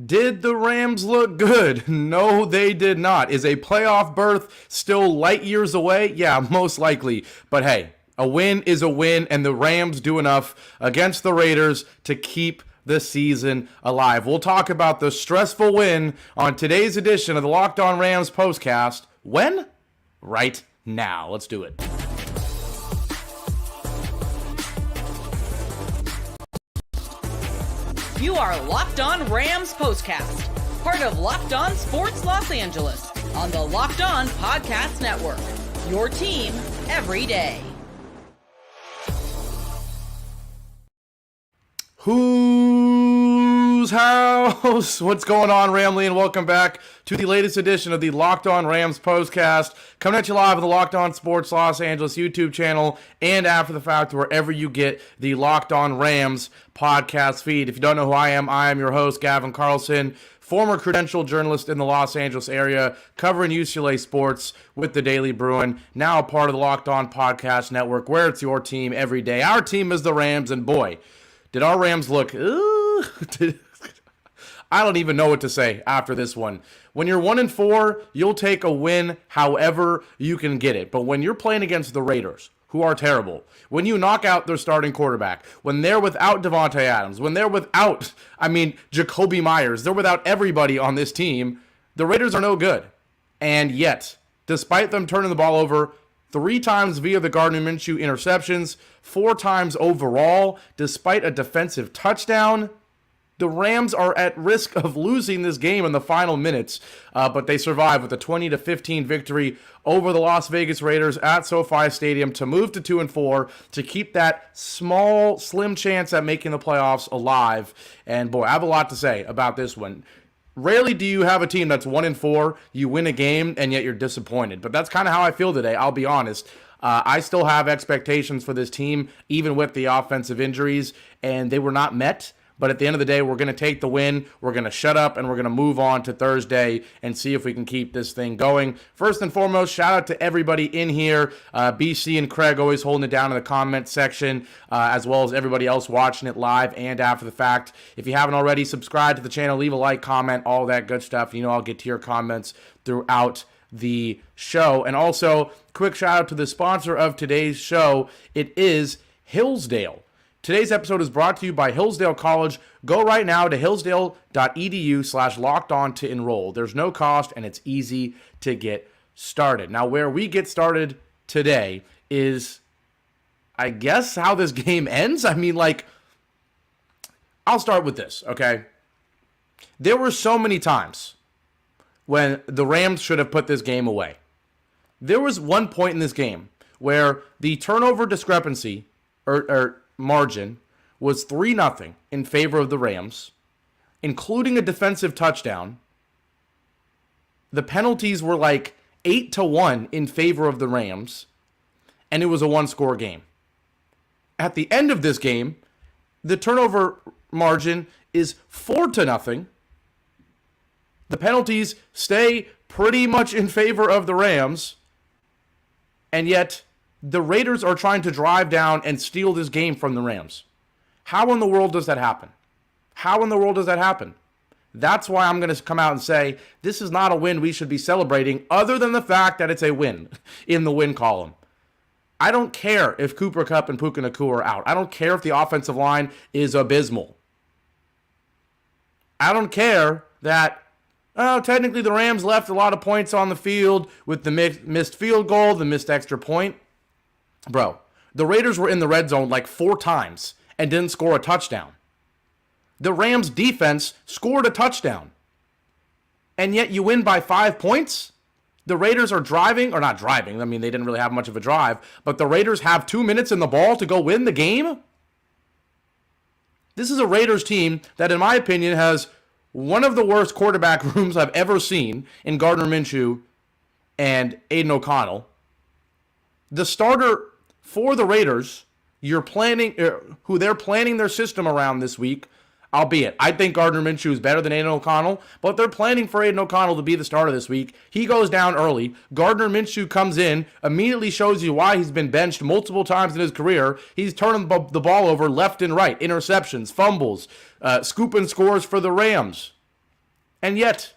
Did the Rams look good? No, they did not. Is a playoff berth still light years away? Yeah, most likely. But hey, a win is a win, and the Rams do enough against the Raiders to keep the season alive. We'll talk about the stressful win on today's edition of the Locked On Rams Postcast. When? Right now. Let's do it. You are Locked On Rams Postcast, part of Locked On Sports Los Angeles, on the Locked On Podcast Network. Your team every day. Whose house? What's going on, Ramley? And welcome back to the latest edition of the Locked On Rams Postcast. Coming at you live on the Locked On Sports Los Angeles YouTube channel and after the fact, wherever you get the Locked On Rams podcast feed. If you don't know who I am your host, Gavin Carlson, former credentialed journalist in the Los Angeles area, covering UCLA sports with the Daily Bruin, now a part of the Locked On Podcast Network, where it's your team every day. Our team is the Rams, and boy, did our Rams look... I don't even know what to say after this one. When you're 1-4, you'll take a win however you can get it. But when you're playing against the Raiders, who are terrible, when you knock out their starting quarterback, when they're without Devontae Adams, when they're without, Jacoby Myers, they're without everybody on this team, the Raiders are no good. And yet, despite them turning the ball over 3 times via the Gardner Minshew interceptions, 4 times overall, despite a defensive touchdown, the Rams are at risk of losing this game in the final minutes, but they survive with a 20-15 victory over the Las Vegas Raiders at SoFi Stadium to move to 2-4, to keep that small, slim chance at making the playoffs alive. And boy, I have a lot to say about this one. Rarely do you have a team that's 1-4, you win a game, and yet you're disappointed. But that's kind of how I feel today, I'll be honest. I still have expectations for this team, even with the offensive injuries, and they were not met. But at the end of the day, we're going to take the win, we're going to shut up, and we're going to move on to Thursday and see if we can keep this thing going. First and foremost, shout out to everybody in here. BC and Craig always holding it down in the comment section, as well as everybody else watching it live and after the fact. If you haven't already, subscribe to the channel, leave a like, comment, all that good stuff. You know I'll get to your comments throughout the show. And also, quick shout out to the sponsor of today's show. It is Hillsdale. Today's episode is brought to you by Hillsdale College. Go right now to hillsdale.edu/lockedon to enroll. There's no cost, and it's easy to get started. Now, where we get started today is, I guess, how this game ends. I'll start with this, okay? There were so many times when the Rams should have put this game away. There was one point in this game where the turnover discrepancy, or margin, was 3-0 in favor of the Rams, including a defensive touchdown. The penalties were like 8-1 in favor of the Rams, and it was a one-score game. At the end of this game, the turnover margin is 4-0. The penalties stay pretty much in favor of the Rams, and yet the Raiders are trying to drive down and steal this game from the Rams. How in the world does that happen? How in the world does that happen? That's why I'm going to come out and say this is not a win we should be celebrating, other than the fact that it's a win in the win column. I don't care if Cooper Kupp and Puka Nacua are out. I don't care if the offensive line is abysmal. I don't care that technically the Rams left a lot of points on the field with the missed field goal, the missed extra point. Bro, the Raiders were in the red zone like 4 times and didn't score a touchdown. The Rams defense scored a touchdown. And yet you win by 5 points? The Raiders are driving, or not driving, they didn't really have much of a drive, but the Raiders have 2 minutes in the ball to go win the game? This is a Raiders team that, in my opinion, has one of the worst quarterback rooms I've ever seen in Gardner Minshew and Aiden O'Connell. The starter for the Raiders, who they're planning their system around this week, albeit I think Gardner Minshew is better than Aiden O'Connell, but they're planning for Aiden O'Connell to be the starter this week. He goes down early. Gardner Minshew comes in, immediately shows you why he's been benched multiple times in his career. He's turning the ball over left and right, interceptions, fumbles, scoop and scores for the Rams. And yet,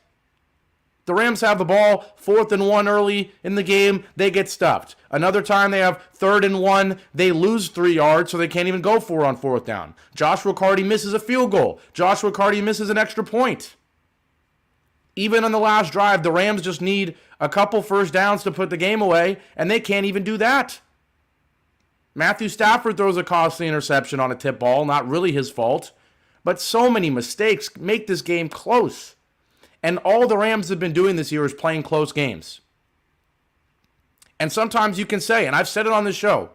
the Rams have the ball, 4th and 1 early in the game, they get stuffed. Another time they have 3rd and 1, they lose 3 yards, so they can't even go for it on 4th down. Josh Riccardi misses a field goal. Josh Riccardi misses an extra point. Even on the last drive, the Rams just need a couple first downs to put the game away, and they can't even do that. Matthew Stafford throws a costly interception on a tip ball, not really his fault, but so many mistakes make this game close. And all the Rams have been doing this year is playing close games. And sometimes you can say, and I've said it on the show,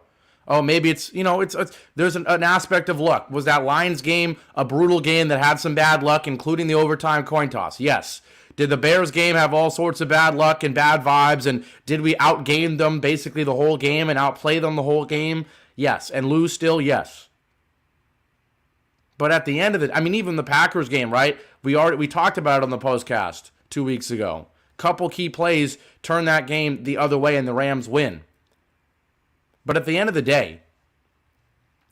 oh, maybe it's there's an aspect of luck. Was that Lions game a brutal game that had some bad luck, including the overtime coin toss? Yes. Did the Bears game have all sorts of bad luck and bad vibes, and did we outgame them basically the whole game and outplay them the whole game? Yes. And lose still? Yes. But at the end of it, even the Packers game, right? We talked about it on the postcast 2 weeks ago. Couple key plays turn that game the other way and the Rams win. But at the end of the day,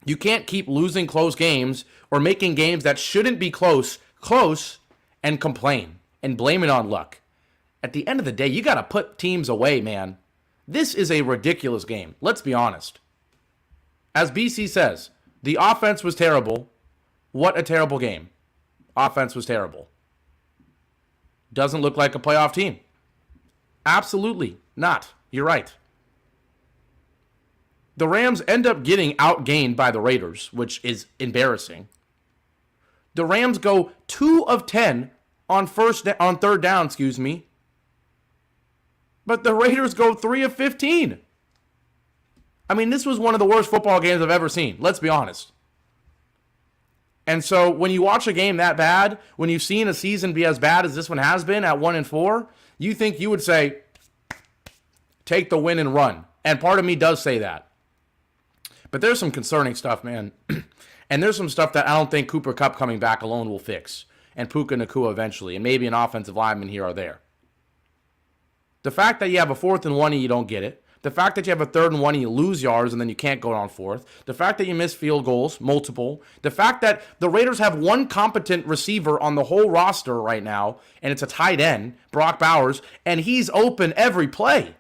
you can't keep losing close games or making games that shouldn't be close, and complain and blame it on luck. At the end of the day, you got to put teams away, man. This is a ridiculous game. Let's be honest. As BC says, the offense was terrible. What a terrible game. Offense was terrible. Doesn't look like a playoff team. Absolutely not. You're right. The Rams end up getting outgained by the Raiders, which is embarrassing. The Rams go 2 of 10 on 3rd down, But the Raiders go 3 of 15. This was one of the worst football games I've ever seen. Let's be honest. And so when you watch a game that bad, when you've seen a season be as bad as this one has been at 1-4, you think you would say, take the win and run. And part of me does say that. But there's some concerning stuff, man. And there's some stuff that I don't think Cooper Kupp coming back alone will fix. And Puka Nacua eventually. And maybe an offensive lineman here or there. The fact that you have a 4th and 1 and you don't get it. The fact that you have a 3rd and 1 and you lose yards and then you can't go on 4th. The fact that you miss field goals, multiple. The fact that the Raiders have one competent receiver on the whole roster right now, and it's a tight end, Brock Bowers, and he's open every play.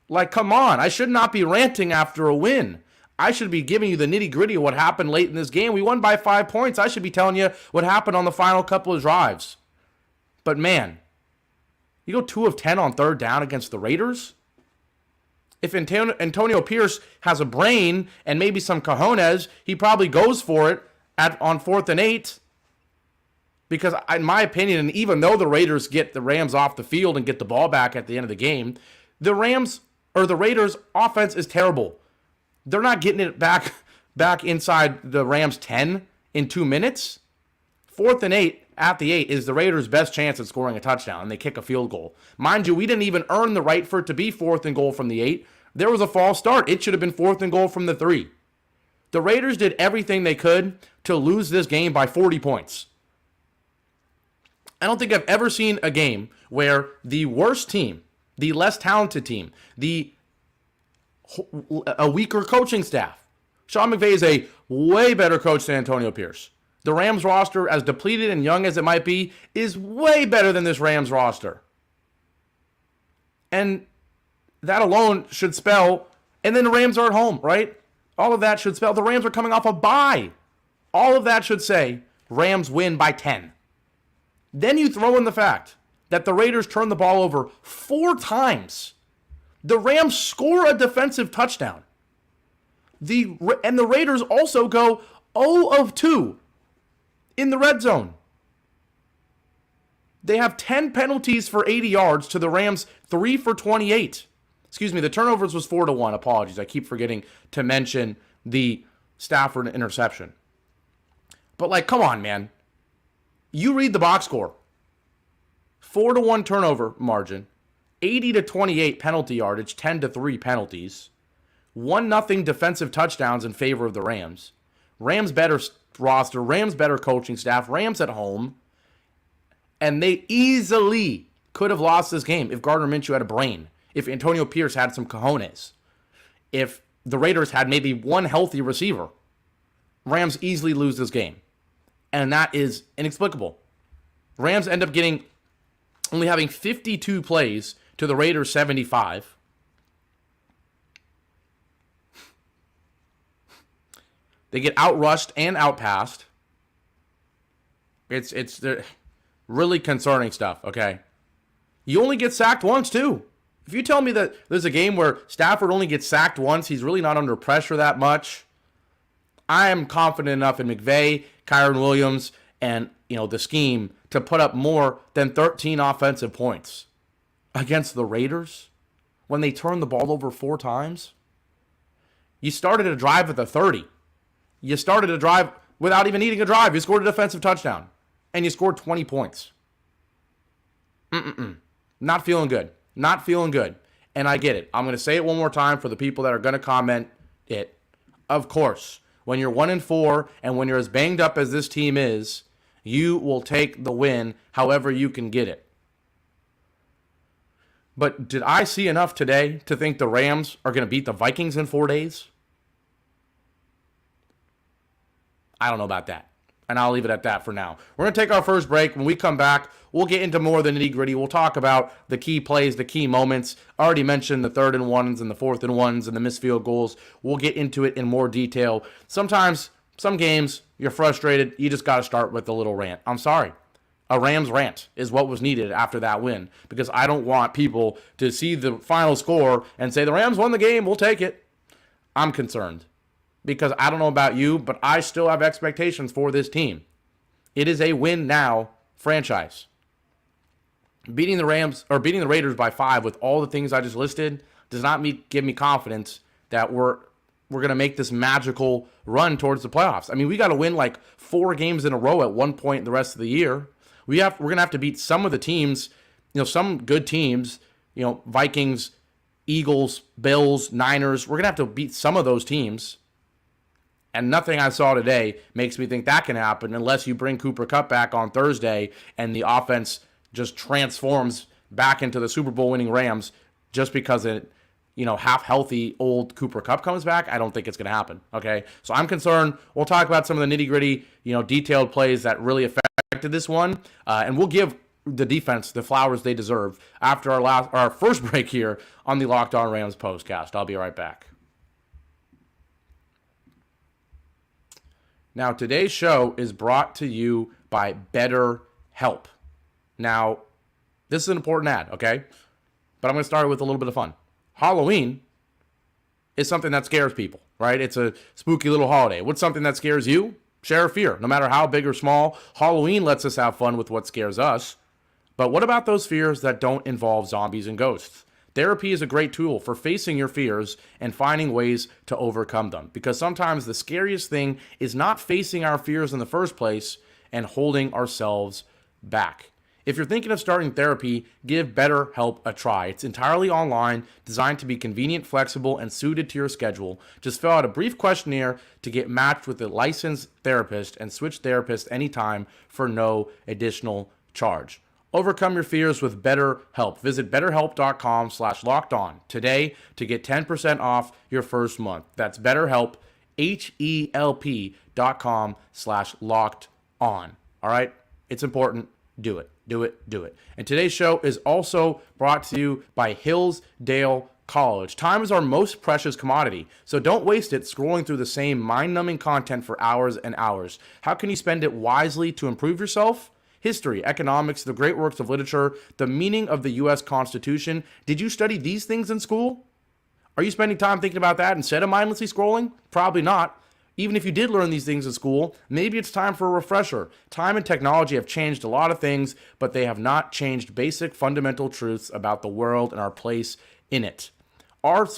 Like, come on. I should not be ranting after a win. I should be giving you the nitty-gritty of what happened late in this game. We won by 5 points. I should be telling you what happened on the final couple of drives. But, man, you go 2 of 10 on 3rd down against the Raiders? If Antonio Pierce has a brain and maybe some cojones, he probably goes for it on 4th and 8. Because in my opinion, and even though the Raiders get the Rams off the field and get the ball back at the end of the game, the Raiders offense is terrible. They're not getting it back inside the Rams 10 in 2 minutes. 4th and 8 at the 8 is the Raiders' best chance at scoring a touchdown, and they kick a field goal. Mind you, we didn't even earn the right for it to be 4th and goal from the 8. There was a false start. It should have been 4th and goal from the 3. The Raiders did everything they could to lose this game by 40 points. I don't think I've ever seen a game where the worst team, the less talented team, a weaker coaching staff. Sean McVay is a way better coach than Antonio Pierce. The Rams roster, as depleted and young as it might be, is way better than this Rams roster. And that alone should spell, and then the Rams are at home, right? All of that should spell the Rams are coming off a bye. All of that should say Rams win by 10. Then you throw in the fact that the Raiders turn the ball over 4 times. The Rams score a defensive touchdown. And the Raiders also go 0 of 2 in the red zone. They have 10 penalties for 80 yards to the Rams 3 for 28. The turnovers was 4-1. Apologies. I keep forgetting to mention the Stafford interception. But come on, man. You read the box score. 4-1 turnover margin. 80-28 penalty yardage, 10-3 penalties. 1-0 defensive touchdowns in favor of the Rams. Rams better roster, Rams better coaching staff, Rams at home. And they easily could have lost this game if Gardner Minshew had a brain, if Antonio Pierce had some cojones, if the Raiders had maybe one healthy receiver. Rams easily lose this game. And that is inexplicable. Rams end up only having 52 plays to the Raiders 75. They get outrushed and outpassed. It's really concerning stuff, okay? You only get sacked once, too. If you tell me that there's a game where Stafford only gets sacked once, he's really not under pressure that much, I am confident enough in McVay, Kyron Williams, and the scheme to put up more than 13 offensive points against the Raiders when they turned the ball over 4 times. You started a drive at the 30. You started a drive without even needing a drive. You scored a defensive touchdown, and you scored 20 points. Not feeling good. Not feeling good. And I get it. I'm going to say it one more time for the people that are going to comment it. Of course, when you're 1-4 and when you're as banged up as this team is, you will take the win however you can get it. But did I see enough today to think the Rams are going to beat the Vikings in 4 days? I don't know about that. And I'll leave it at that for now. We're going to take our first break. When we come back, we'll get into more of the nitty-gritty. We'll talk about the key plays, the key moments. I already mentioned the 3rd and 1s and the 4th and 1s and the missed field goals. We'll get into it in more detail. Sometimes, some games, you're frustrated. You just got to start with a little rant. I'm sorry. A Rams rant is what was needed after that win, because I don't want people to see the final score and say the Rams won the game, we'll take it. I'm concerned. Because I don't know about you, but I still have expectations for this team. It is a win now franchise. Beating the Raiders by 5 with all the things I just listed does not give me confidence that we're going to make this magical run towards the playoffs. I mean, we got to win like 4 games in a row at one point in the rest of the year. We're going to have to beat some of the teams, some good teams, Vikings, Eagles, Bills, Niners. We're going to have to beat some of those teams. And nothing I saw today makes me think that can happen unless you bring Cooper Kupp back on Thursday and the offense just transforms back into the Super Bowl winning Rams just because half healthy old Cooper Kupp comes back. I don't think it's going to happen. Okay. So I'm concerned. We'll talk about some of the nitty gritty, detailed plays that really affected this one. And we'll give the defense the flowers they deserve after our first break here on the Locked On Rams Postcast. I'll be right back. Now, today's show is brought to you by BetterHelp. Now, this is an important ad, okay? But I'm going to start with a little bit of fun. Halloween is something that scares people, right? It's a spooky little holiday. What's something that scares you? Share a fear. No matter how big or small, Halloween lets us have fun with what scares us. But what about those fears that don't involve zombies and ghosts? Therapy is a great tool for facing your fears and finding ways to overcome them. Because sometimes the scariest thing is not facing our fears in the first place and holding ourselves back. If you're thinking of starting therapy, give BetterHelp a try. It's entirely online, designed to be convenient, flexible, and suited to your schedule. Just fill out a brief questionnaire to get matched with a licensed therapist and switch therapists anytime for no additional charge. Overcome your fears with BetterHelp. Visit BetterHelp.com/lockedon today to get 10% off your first month. That's BetterHelp, HELP.com/lockedon. All right? It's important. Do it. Do it. Do it. And today's show is also brought to you by Hillsdale College. Time is our most precious commodity, so don't waste it scrolling through the same mind-numbing content for hours and hours. How can you spend it wisely to improve yourself? History, economics, the great works of literature, the meaning of the U.S. Constitution. Did you study these things in school? Are you spending time thinking about that instead of mindlessly scrolling? Probably not. Even if you did learn these things in school, maybe it's time for a refresher. Time and technology have changed a lot of things, but they have not changed basic fundamental truths about the world and our place in it. Our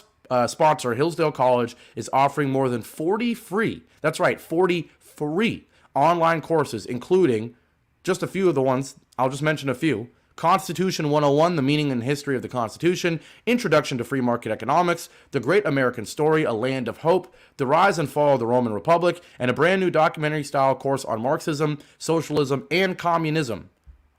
sponsor, Hillsdale College, is offering more than 40 free, that's right, 40 free online courses, including just a few of the ones, I'll just mention a few. Constitution 101, the meaning and history of the Constitution, Introduction to Free Market Economics, The Great American Story, A Land of Hope, The Rise and Fall of the Roman Republic, and a brand new documentary-style course on Marxism, Socialism, and Communism.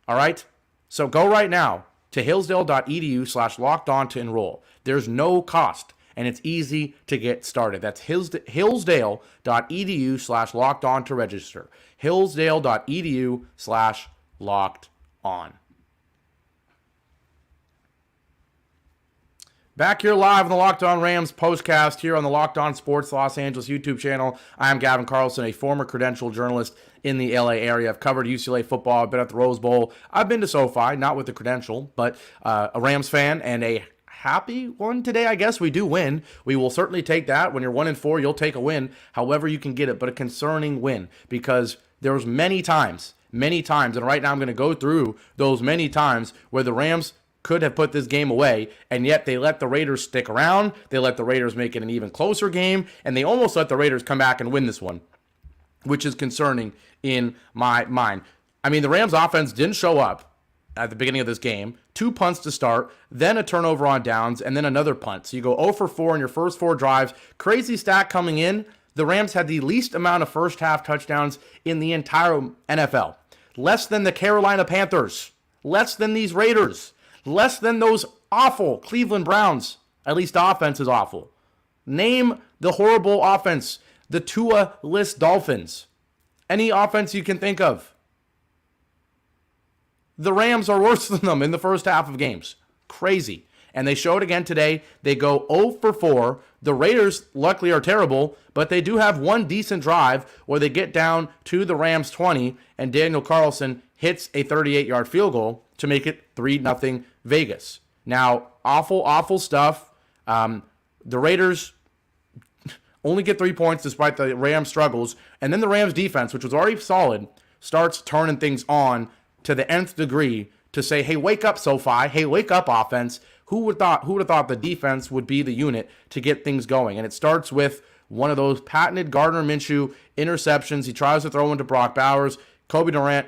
All right? So go right now to hillsdale.edu/lockedon to enroll. There's no cost, and it's easy to get started. That's hillsdale.edu/lockedon to register. hillsdale.edu/lockedon. Locked On. Back here live on the Locked On Rams Postcast here on the Locked On Sports Los Angeles YouTube channel. I am Gavin Carlson, a former credentialed journalist in the LA area. I've covered UCLA football. I've been at the Rose Bowl. I've been to SoFi, not with the credential, but a Rams fan and a happy one today. I guess we do win. We will certainly take that. When you're 1-4, you'll take a win however you can get it, but a concerning win because there was many times, and right now I'm going to go through those many times where the Rams could have put this game away, and yet they let the Raiders stick around. They let the Raiders make it an even closer game, and they almost let the Raiders come back and win this one, which is concerning in my mind. I mean, the Rams offense didn't show up at the beginning of this game. 2 punts to start, then a turnover on downs, and then another punt. So you go 0 for 4 in your first 4 drives. Crazy stat coming in. The Rams had the least amount of first half touchdowns in the entire NFL. Less than the Carolina Panthers. Less than these Raiders. Less than those awful Cleveland Browns. At least the offense is awful. Name the horrible offense. The Tua-less Dolphins. Any offense you can think of. The Rams are worse than them in the first half of games. Crazy. And they show it again today. They go 0 for 4. The Raiders, luckily, are terrible, but they do have one decent drive where they get down to the Rams 20, and Daniel Carlson hits a 38-yard field goal to make it 3-0 Vegas. Now, awful stuff. The Raiders only get 3 points despite the Rams' struggles, and then the Rams' defense, which was already solid, starts turning things on to the nth degree to say, hey, wake up, SoFi. Hey, wake up, offense. Who would have thought the defense would be the unit to get things going? And it starts with one of those patented Gardner Minshew interceptions. He tries to throw into Brock Bowers. Kobe Durant,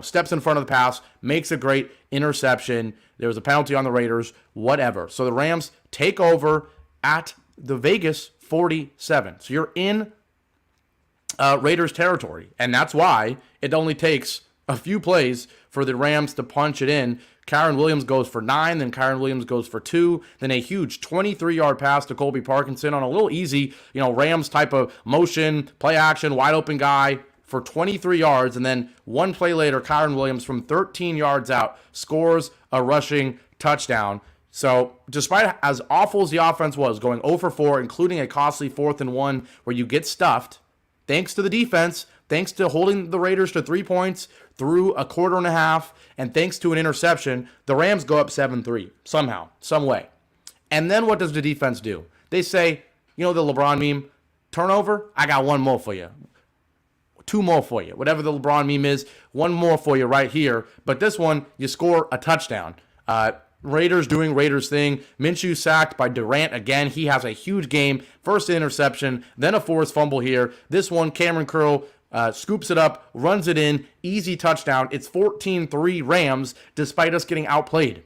steps in front of the pass, makes a great interception. There was a penalty on the Raiders, whatever. So the Rams take over at the Vegas 47. So you're in Raiders territory, and that's why it only takes a few plays for the Rams to punch it in. Kyren Williams goes for 9, then Kyren Williams goes for 2, then a huge 23-yard pass to Colby Parkinson on a little easy, Rams type of motion, play action, wide open guy for 23 yards, and then one play later, Kyren Williams from 13 yards out scores a rushing touchdown. So despite as awful as the offense was, going 0 for 4, including a costly 4th and 1 where you get stuffed, thanks to the defense, thanks to holding the Raiders to 3 points through a quarter and a half, and thanks to an interception, the Rams go up 7-3 somehow, some way. And then what does the defense do? They say, the LeBron meme, turnover, I got one more for you. 2 more for you. Whatever the LeBron meme is, 1 more for you right here. But this one, you score a touchdown. Raiders doing Raiders thing. Minshew sacked by Durant again. He has a huge game. First interception, then a forced fumble here. This one, Cameron Curl scoops it up, runs it in, easy touchdown. It's 14-3 Rams, despite us getting outplayed.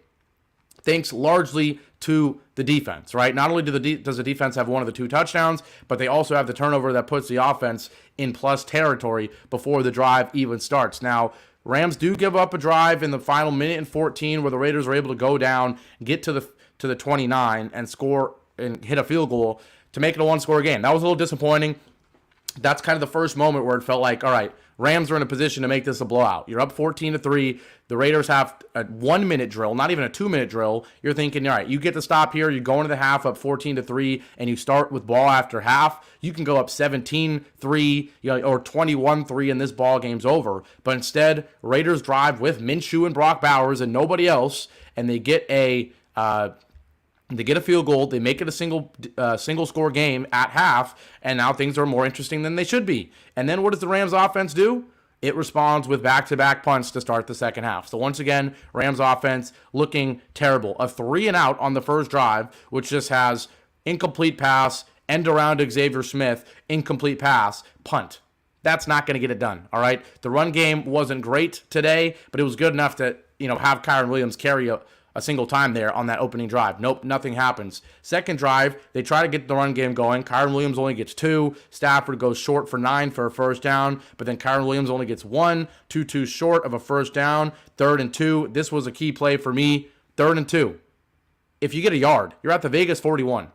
Thanks largely to the defense, right? Not only does the defense have one of the 2 touchdowns, but they also have the turnover that puts the offense in plus territory before the drive even starts. Now, Rams do give up a drive in the final minute and 14 where the Raiders are able to go down, get to the 29 and score and hit a field goal to make it a 1-score game. That was a little disappointing. That's kind of the first moment where it felt like, all right, Rams are in a position to make this a blowout. You're up 14-3. The Raiders have a 1-minute drill, not even a 2-minute drill. You're thinking, all right, you get to stop here. You go into the half up 14-3, and you start with ball after half. You can go up 17-3, or 21-3, and this ball game's over. But instead, Raiders drive with Minshew and Brock Bowers and nobody else, and they get a field goal. They make it a single score game at half, and now things are more interesting than they should be. And then what does the Rams offense do? It responds with back-to-back punts to start the second half. So once again, Rams offense looking terrible. A 3-and-out on the first drive, which just has incomplete pass, end around Xavier Smith, incomplete pass, punt. That's not going to get it done, all right? The run game wasn't great today, but it was good enough to, have Kyren Williams carry a single time there on that opening drive. Nope, nothing happens. Second drive, they try to get the run game going. Kyren Williams only gets 2. Stafford goes short for 9 for a first down, but then Kyren Williams only gets 1, 2 short of a first down. 3rd and 2. This was a key play for me. 3rd and 2. If you get a yard, you're at the Vegas 41.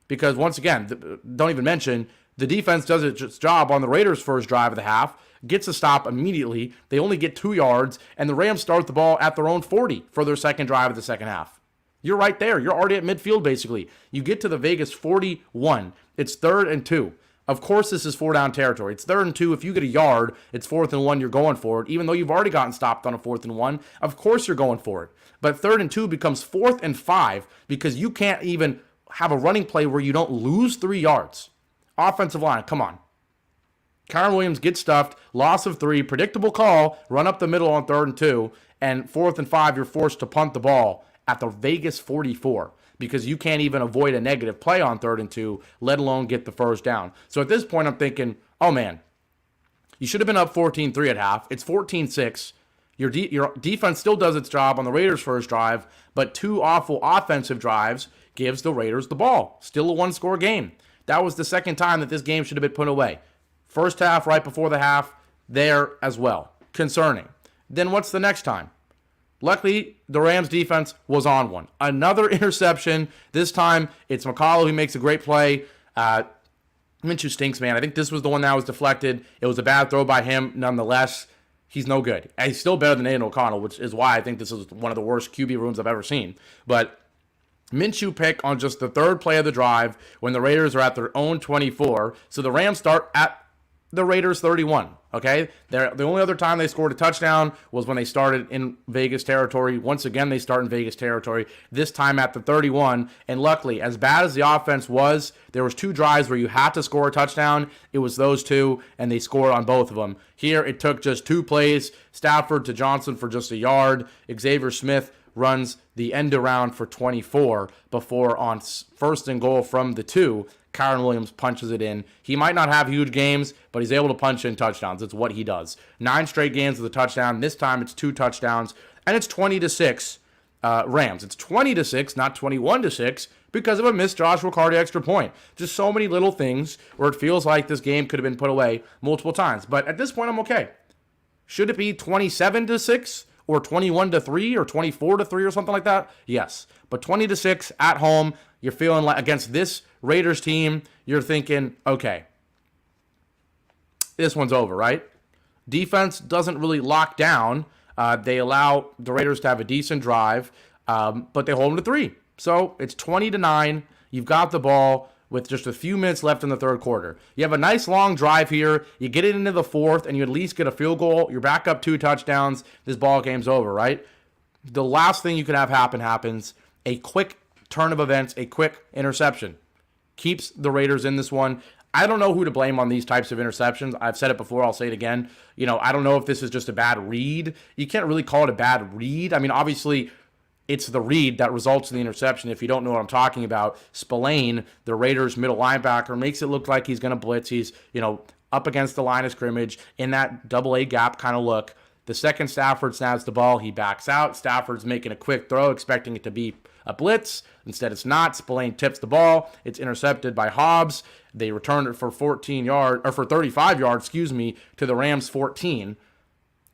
Because once again, don't even mention, The defense does its job on the Raiders' first drive of the half, gets a stop immediately. They only get 2 yards, and the Rams start the ball at their own 40 for their second drive of the second half. You're right there. You're already at midfield, basically. You get to the Vegas 41. It's 3rd and 2. Of course, this is 4-down territory. It's 3rd and 2. If you get a yard, it's 4th and 1. You're going for it. Even though you've already gotten stopped on a 4th and 1, of course you're going for it. But 3rd and 2 becomes 4th and 5 because you can't even have a running play where you don't lose 3 yards. Offensive line, come on. Kyren Williams gets stuffed, loss of 3, predictable call, run up the middle on 3rd and 2, and 4th and 5, you're forced to punt the ball at the Vegas 44 because you can't even avoid a negative play on 3rd and 2, let alone get the first down. So at this point, I'm thinking, oh man, you should have been up 14-3 at half. It's 14-6. Your defense still does its job on the Raiders' first drive, but 2 awful offensive drives gives the Raiders the ball. Still a 1-score game. That was the second time that this game should have been put away. First half, right before the half, there as well. Concerning. Then what's the next time? Luckily, the Rams defense was on one. Another interception. This time, it's McCall who makes a great play. Minshew stinks, man. I think this was the one that was deflected. It was a bad throw by him. Nonetheless, he's no good. And he's still better than Aiden O'Connell, which is why I think this is one of the worst QB rooms I've ever seen. But Minshew pick on just the 3rd play of the drive when the Raiders are at their own 24. So the Rams start at the Raiders 31, okay? The only other time they scored a touchdown was when they started in Vegas territory. Once again, they start in Vegas territory, this time at the 31. And luckily, as bad as the offense was, there was 2 drives where you had to score a touchdown. It was those 2, and they scored on both of them. Here, it took just 2 plays, Stafford to Johnson for just a yard. Xavier Smith runs the end around for 24 before on 1st and goal from the 2, Kyren Williams punches it in. He might not have huge games, but he's able to punch in touchdowns. It's what he does. 9 straight games with a touchdown. This time it's 2 touchdowns, and it's 20-6 Rams. It's 20-6, not 21-6, because of a missed Josh Riccardi extra point. Just so many little things where it feels like this game could have been put away multiple times. But at this point, I'm okay. Should it be 27-6 or 21-3 or 24-3 or something like that? Yes. But 20-6 at home, you're feeling like against this Raiders team, you're thinking, okay, this one's over, right? Defense doesn't really lock down. They allow the Raiders to have a decent drive, but they hold them to 3. So it's 20-9. You've got the ball with just a few minutes left in the 3rd quarter. You have a nice long drive here. You get it into the 4th, and you at least get a field goal. You're back up 2 touchdowns. This ball game's over, right? The last thing you could have happens. A quick turn of events, a quick interception. Keeps the Raiders in this one. I don't know who to blame on these types of interceptions. I've said it before. I'll say it again. I don't know if this is just a bad read. You can't really call it a bad read. I mean, obviously, it's the read that results in the interception. If you don't know what I'm talking about, Spillane, the Raiders' middle linebacker, makes it look like he's going to blitz. He's, up against the line of scrimmage in that double-A gap kind of look. The second Stafford snaps the ball, he backs out. Stafford's making a quick throw, expecting it to be a blitz. Instead, it's not. Spillane tips the ball. It's intercepted by Hobbs. They return it for 35 yards, to the Rams 14.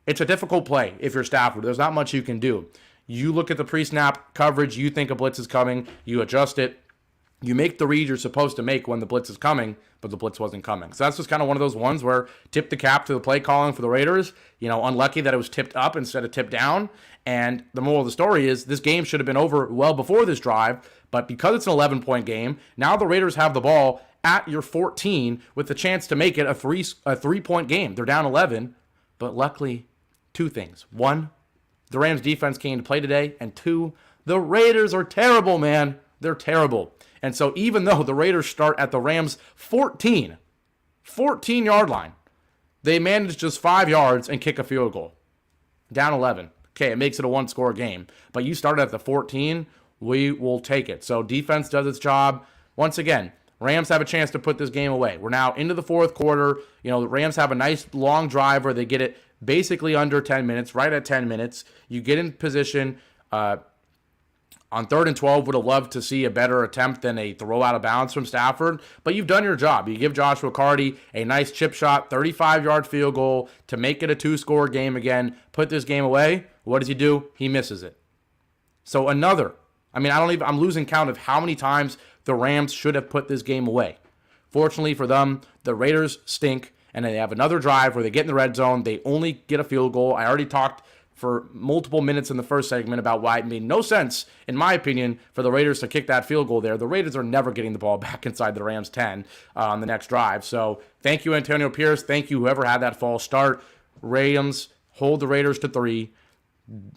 It's a difficult play if you're Stafford. There's not much you can do. You look at the pre-snap coverage. You think a blitz is coming. You adjust it. You make the read you're supposed to make when the blitz is coming, but the blitz wasn't coming. So that's just kind of one of those ones where tip the cap to the play calling for the Raiders. Unlucky that it was tipped up instead of tipped down. And the moral of the story is this game should have been over well before this drive, but because it's an 11-point game, now the Raiders have the ball at your 14 with the chance to make it a 3-point game. They're down 11, but luckily, 2 things. 1, the Rams defense came to play today, and 2, the Raiders are terrible, man. They're terrible. And so even though the Raiders start at the Rams 14-yard line, they manage just 5 yards and kick a field goal. Down 11. Okay, it makes it a 1-score game. But you started at the 14, we will take it. So defense does its job. Once again, Rams have a chance to put this game away. We're now into the 4th quarter. The Rams have a nice long drive where they get it basically under 10 minutes, right at 10 minutes. You get in position. On 3rd and 12, would have loved to see a better attempt than a throw out of bounds from Stafford. But you've done your job. You give Josh Riccardi a nice chip shot, 35-yard field goal to make it a 2-score game again, put this game away. What does he do? He misses it. So I'm losing count of how many times the Rams should have put this game away. Fortunately for them, the Raiders stink, and they have another drive where they get in the red zone. They only get a field goal. I already talked for multiple minutes in the first segment about why it made no sense, in my opinion, for the Raiders to kick that field goal there. The Raiders are never getting the ball back inside the Rams 10 on the next drive. So thank you, Antonio Pierce. Thank you, whoever had that false start. Rams hold the Raiders to 3.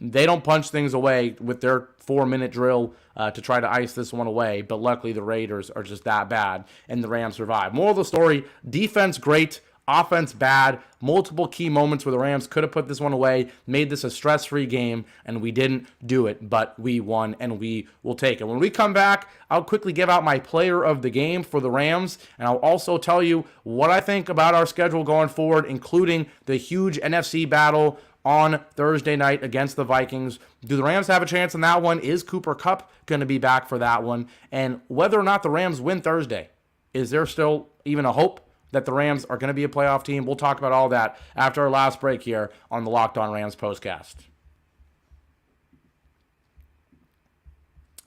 They don't punch things away with their 4-minute drill to try to ice this one away, but luckily the Raiders are just that bad, and the Rams survive. Moral of the story, defense great, offense bad, multiple key moments where the Rams could have put this one away, made this a stress-free game, and we didn't do it, but we won, and we will take it. When we come back, I'll quickly give out my player of the game for the Rams, and I'll also tell you what I think about our schedule going forward, including the huge NFC battle on Thursday night against the Vikings. Do the Rams have a chance in that one? Is Cooper Kupp going to be back for that one? And whether or not the Rams win Thursday, is there still even a hope that the Rams are going to be a playoff team? We'll talk about all that after our last break here on the Locked On Rams Postcast.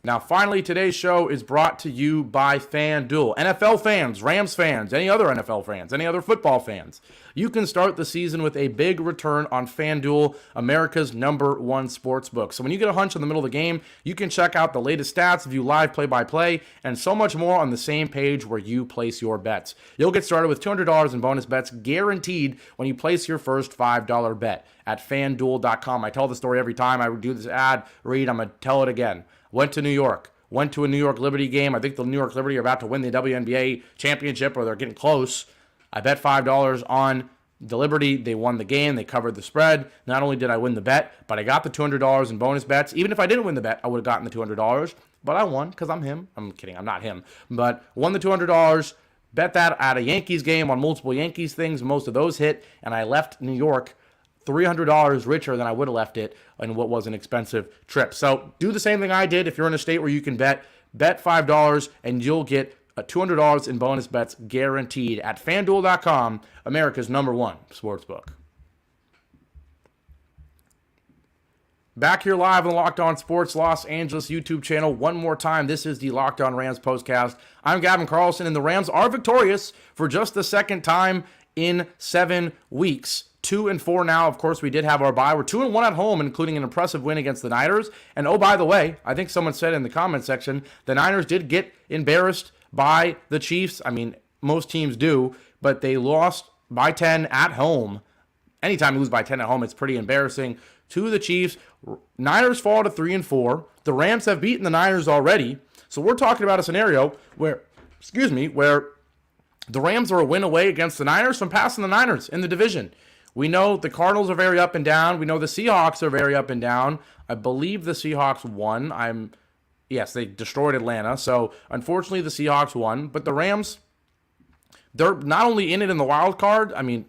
Now, finally, today's show is brought to you by FanDuel. NFL fans, Rams fans, any other NFL fans, any other football fans, you can start the season with a big return on FanDuel, America's #1 sportsbook. So when you get a hunch in the middle of the game, you can check out the latest stats, view live play-by-play, and so much more on the same page where you place your bets. You'll get started with $200 in bonus bets guaranteed when you place your first $5 bet at FanDuel.com. I tell the story every time I do this ad read. I'm going to tell it again. Went to New York. Went to a New York Liberty game. I think the New York Liberty are about to win the WNBA championship, or they're getting close. I bet $5 on the Liberty. They won the game. They covered the spread. Not only did I win the bet, but I got the $200 in bonus bets. Even if I didn't win the bet, I would have gotten the $200. But I won because I'm him. I'm kidding. I'm not him. But won the $200. Bet that at a Yankees game on multiple Yankees things. Most of those hit. And I left New York $300 richer than I would have left it in what was an expensive trip. So do the same thing I did. If you're in a state where you can bet $5 and you'll get $200 in bonus bets guaranteed at FanDuel.com, America's #1 sportsbook. Back here live on the Locked On Sports Los Angeles YouTube channel one more time. This is the Locked On Rams Postcast. I'm Gavin Carlson, and the Rams are victorious for just the second time in 7 weeks. 2-4 now. Of course, we did have our bye. We're 2-1 at home, including an impressive win against the Niners. And oh, by the way, I think someone said in the comment section, the Niners did get embarrassed by the Chiefs. I mean, most teams do, but they lost by 10 at home. Anytime you lose by 10 at home, it's pretty embarrassing to the Chiefs. Niners fall to 3-4. The Rams have beaten the Niners already. So we're talking about a scenario where the Rams are a win away against the Niners from passing the Niners in the division. We know the Cardinals are very up and down. We know the Seahawks are very up and down. I believe the Seahawks won. Yes, they destroyed Atlanta. So, unfortunately, the Seahawks won. But the Rams, they're not only in it in the wild card. I mean,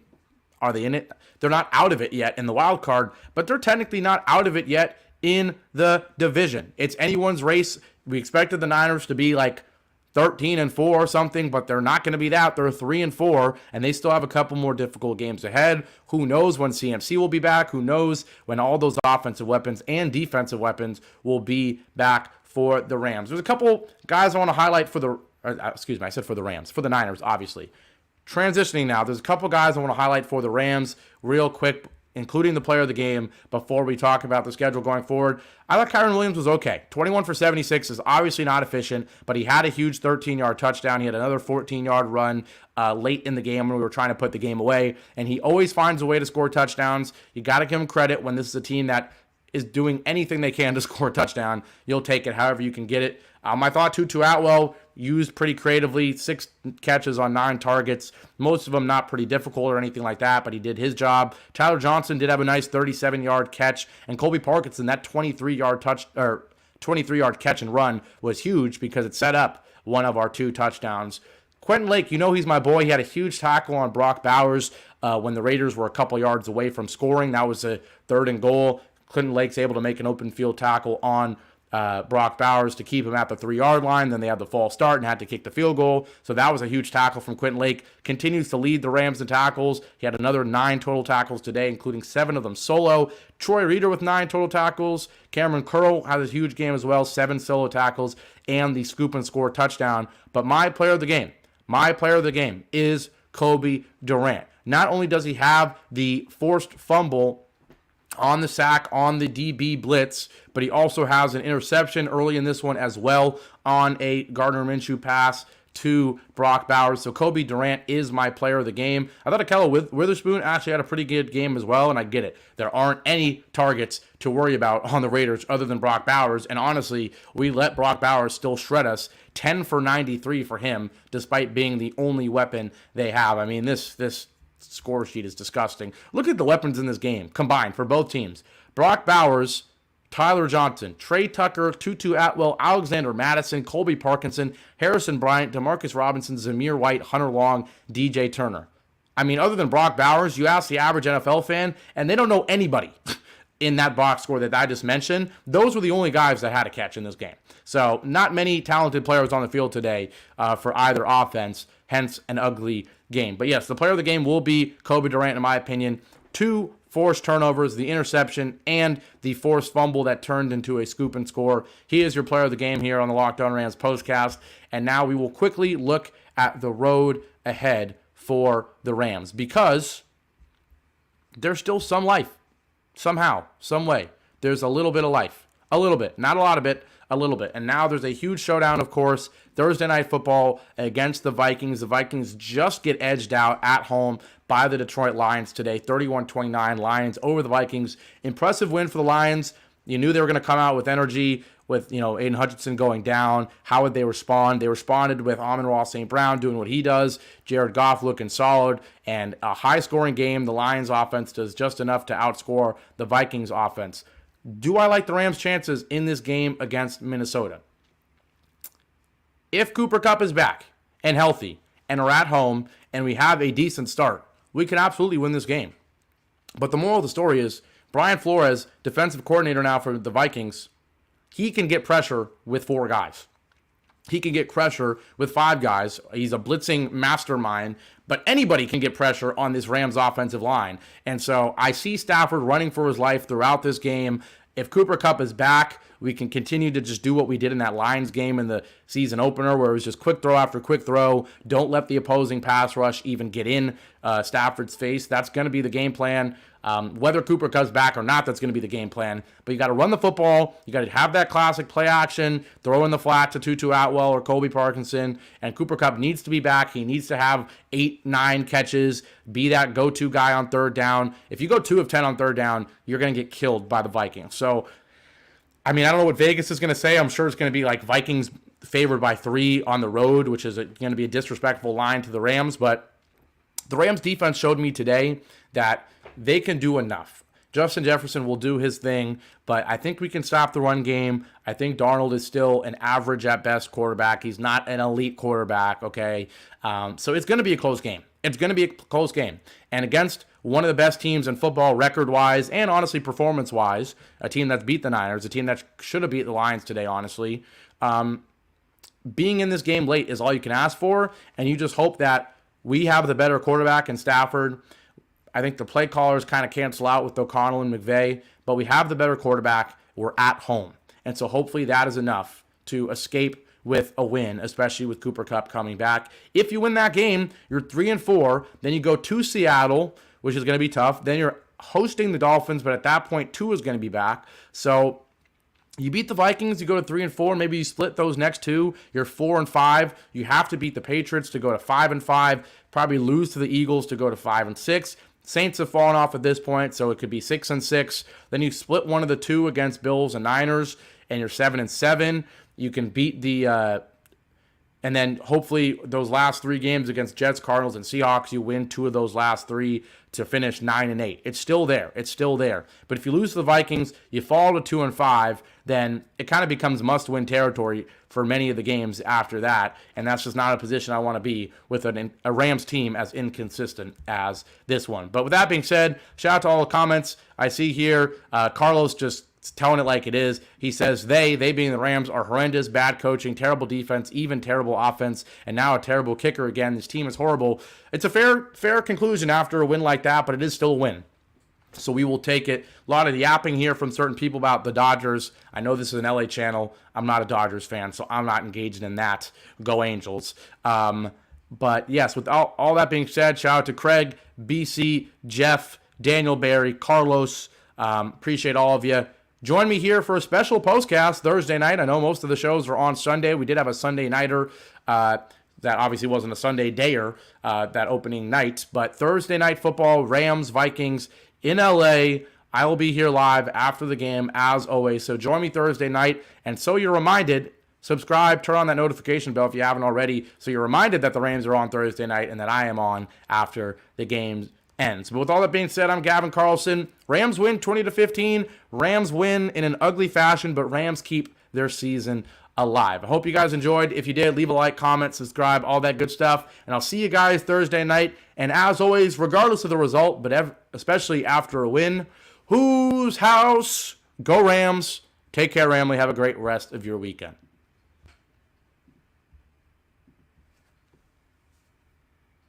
are they in it? They're not out of it yet in the wild card, but they're technically not out of it yet in the division. It's anyone's race. We expected the Niners to be like 13-4 or something, but they're not going to be that. They're 3-4, and they still have a couple more difficult games ahead. Who knows when CMC will be back? Who knows when all those offensive weapons and defensive weapons will be back for the Rams? There's a couple guys I want to highlight for the Rams, for the Niners, obviously. Transitioning now, there's a couple guys I want to highlight for the Rams real quick, including the player of the game, before we talk about the schedule going forward. I thought Kyren Williams was okay. 21 for 76 is obviously not efficient, but he had a huge 13-yard touchdown. He had another 14-yard run late in the game when we were trying to put the game away, and he always finds a way to score touchdowns. You got to give him credit when this is a team that is doing anything they can to score a touchdown. You'll take it however you can get it. I thought Tutu Atwell used pretty creatively, 6 catches on 9 targets, most of them not pretty difficult or anything like that, but he did his job. Tyler Johnson did have a nice 37-yard catch, and Colby Parkinson, that 23-yard catch and run was huge because it set up one of our 2 touchdowns. Quentin Lake, you know he's my boy. He had a huge tackle on Brock Bowers when the Raiders were a couple yards away from scoring. That was a 3rd and goal. Quentin Lake's able to make an open field tackle on Brock Bowers to keep him at the 3-yard line. Then they had the false start and had to kick the field goal. So that was a huge tackle from Quentin Lake. Continues to lead the Rams in tackles. He had another 9 total tackles today, including 7 of them solo. Troy Reeder with 9 total tackles. Cameron Curl had a huge game as well, 7 solo tackles, and the scoop and score touchdown. But my player of the game, my player of the game is Kobe Durant. Not only does he have the forced fumble on the sack, on the DB blitz, but he also has an interception early in this one as well on a Gardner Minshew pass to Brock Bowers. So Kobe Durant is my player of the game. I thought Ahkello Witherspoon actually had a pretty good game as well, and I get it. There aren't any targets to worry about on the Raiders other than Brock Bowers, and honestly, we let Brock Bowers still shred us. 10 for 93 for him, despite being the only weapon they have. I mean, this score sheet is disgusting. Look at the weapons in this game combined for both teams. Brock Bowers, Tyler Johnson, Trey Tucker, Tutu Atwell, Alexander Madison, Colby Parkinson, Harrison Bryant, Demarcus Robinson, Zamir White, Hunter Long, DJ Turner. I mean, other than Brock Bowers, you ask the average NFL fan, and they don't know anybody in that box score that I just mentioned. Those were the only guys that had a catch in this game. So not many talented players on the field today for either offense, hence an ugly game. But yes, the player of the game will be Kobe Durant, in my opinion. 2 forced turnovers, the interception, and the forced fumble that turned into a scoop and score. He is your player of the game here on the Locked On Rams Postcast. And now we will quickly look at the road ahead for the Rams, because there's still some life. Somehow, some way, there's a little bit of life. A little bit. Not a lot of it, a little bit. And now there's a huge showdown, of course, Thursday Night Football against the Vikings. The Vikings just get edged out at home by the Detroit Lions today, 31-29, Lions over the Vikings. Impressive win for the Lions. You knew they were going to come out with energy with, Aiden Hutchinson going down. How would they respond? They responded with Amon-Ra St. Brown doing what he does, Jared Goff looking solid, and a high-scoring game. The Lions offense does just enough to outscore the Vikings offense. Do I like the Rams' chances in this game against Minnesota? If Cooper Kupp is back and healthy and are at home and we have a decent start, we can absolutely win this game. But the moral of the story is Brian Flores, defensive coordinator now for the Vikings, he can get pressure with 4 guys. He can get pressure with 5 guys. He's a blitzing mastermind, but anybody can get pressure on this Rams offensive line. And so I see Stafford running for his life throughout this game. If Cooper Kupp is back, we can continue to just do what we did in that Lions game in the season opener, where it was just quick throw after quick throw. Don't let the opposing pass rush even get in Stafford's face. That's going to be the game plan. Whether Cooper comes back or not, that's going to be the game plan. But you got to run the football. You got to have that classic play action, throw in the flat to Tutu Atwell or Colby Parkinson. And Cooper Kupp needs to be back. He needs to have 8-9 catches, be that go-to guy on third down. If you go 2 of 10 on third down, you're going to get killed by the Vikings. So, I mean, I don't know what Vegas is going to say. I'm sure it's going to be like Vikings favored by 3 on the road, which is going to be a disrespectful line to the Rams. But the Rams defense showed me today that they can do enough. Justin Jefferson will do his thing, but I think we can stop the run game. I think Darnold is still an average at best quarterback. He's not an elite quarterback, okay? So it's going to be a close game. It's going to be a close game. And against one of the best teams in football record-wise and honestly performance-wise, a team that's beat the Niners, a team that should have beat the Lions today, honestly, being in this game late is all you can ask for, and you just hope that we have the better quarterback in Stafford. I think the play callers kind of cancel out with O'Connell and McVay, but we have the better quarterback. We're at home. And so hopefully that is enough to escape with a win, especially with Cooper Kupp coming back. If you win that game, you're 3-4. Then you go to Seattle, which is going to be tough. Then you're hosting the Dolphins, but at that point, Tua is going to be back. So you beat the Vikings, you go to 3-4. Maybe you split those next 2. You're 4-5. You have to beat the Patriots to go to 5-5. Probably lose to the Eagles to go to 5-6. Saints have fallen off at this point, so it could be 6-6. Then you split one of the 2 against Bills and Niners, and you're 7-7. You can beat the and then hopefully those last 3 games against Jets, Cardinals, and Seahawks, you win 2 of those last 3 to finish 9-8. It's still there. It's still there. But if you lose to the Vikings, you fall to 2-5, then it kind of becomes must-win territory for many of the games after that, and that's just not a position I want to be with a Rams team as inconsistent as this one. But with that being said, shout out to all the comments I see here. Carlos just telling it like it is. He says they being the Rams, are horrendous, bad coaching, terrible defense, even terrible offense, and now a terrible kicker again. This team is horrible. It's a fair conclusion after a win like that, but it is still a win. So we will take it. A lot of yapping here from certain people about the Dodgers. I know this is an LA channel. I'm not a Dodgers fan, so I'm not engaged in that. Go Angels. But yes, with all that being said, shout out to Craig, BC, Jeff, Daniel Barry, Carlos. Appreciate all of you. Join me here for a special postcast Thursday night. I know most of the shows are on Sunday. We did have a Sunday nighter that obviously wasn't a Sunday dayer, that opening night. But Thursday night football, Rams, Vikings in LA. I will be here live after the game as always. So join me Thursday night. And so you're reminded, subscribe, turn on that notification bell if you haven't already, so you're reminded that the Rams are on Thursday night and that I am on after the game ends. But with all that being said, I'm Gavin Carlson. Rams win 20-15. Rams win in an ugly fashion, but Rams keep their season alive. I hope you guys enjoyed. If you did, leave a like, comment, subscribe, all that good stuff. And I'll see you guys Thursday night. And as always, regardless of the result, but especially after a win, whose house? Go Rams. Take care, Ramley. Have a great rest of your weekend.